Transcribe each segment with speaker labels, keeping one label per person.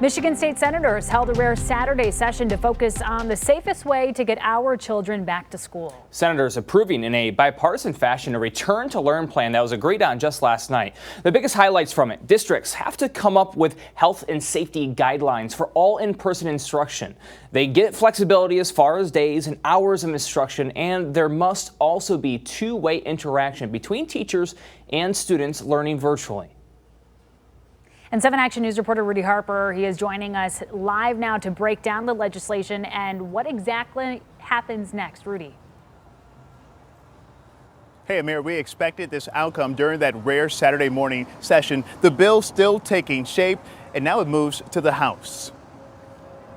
Speaker 1: Michigan State Senators held a rare Saturday session to focus on the safest way to get our children back to school.
Speaker 2: Senators approving in a bipartisan fashion a return to learn plan that was agreed on just last night. The biggest highlights from it: districts have to come up with health and safety guidelines for all in-person instruction. They get flexibility as far as days and hours of instruction, and there must also be two-way interaction between teachers and students learning virtually.
Speaker 1: And 7 Action News reporter Rudy Harper, he is joining us live now to break down the legislation and what exactly happens next. Rudy.
Speaker 3: Hey, Amir, we expected this outcome during that rare Saturday morning session. The bill still taking shape, and now it moves to the House.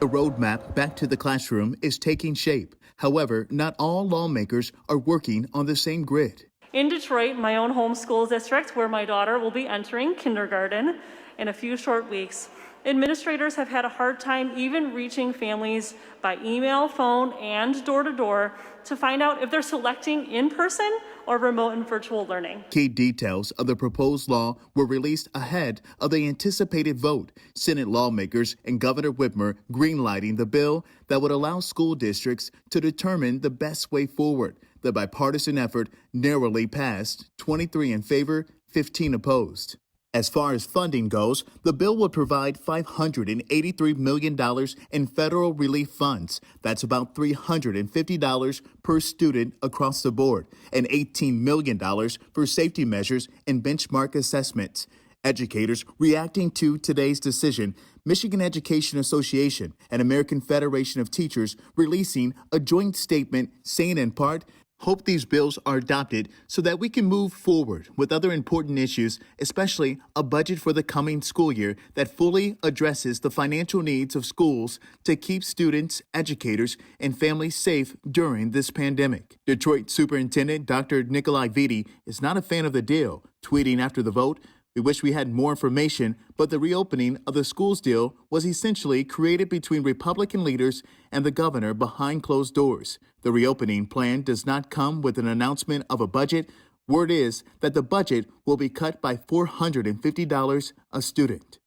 Speaker 4: The roadmap back to the classroom is taking shape. However, not all lawmakers are working on the same grid.
Speaker 5: In Detroit, my own home school district, where my daughter will be entering kindergarten in a few short weeks, administrators have had a hard time even reaching families by email, phone, and door-to-door to find out if they're selecting in-person or remote and virtual learning.
Speaker 4: Key details of the proposed law were released ahead of the anticipated vote. Senate lawmakers and Governor Whitmer greenlighting the bill that would allow school districts to determine the best way forward. The bipartisan effort narrowly passed, 23 in favor, 15 opposed. As far as funding goes, the bill would provide $583 million in federal relief funds. That's about $350 per student across the board, and $18 million for safety measures and benchmark assessments. Educators reacting to today's decision, Michigan Education Association and American Federation of Teachers releasing a joint statement saying in part, hope these bills are adopted so that we can move forward with other important issues, especially a budget for the coming school year that fully addresses the financial needs of schools to keep students, educators, and families safe during this pandemic. Detroit Superintendent Dr. Nikolai Vitti is not a fan of the deal, tweeting after the vote, "We wish we had more information, but the reopening of the schools deal was essentially created between Republican leaders and the governor behind closed doors. The reopening plan does not come with an announcement of a budget. Word is that the budget will be cut by $450 a student."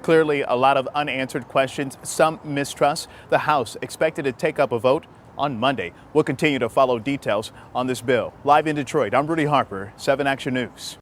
Speaker 3: Clearly, a lot of unanswered questions, some mistrust. The House expected to take up a vote on Monday. We'll continue to follow details on this bill. Live in Detroit, I'm Rudy Harper, 7 Action News.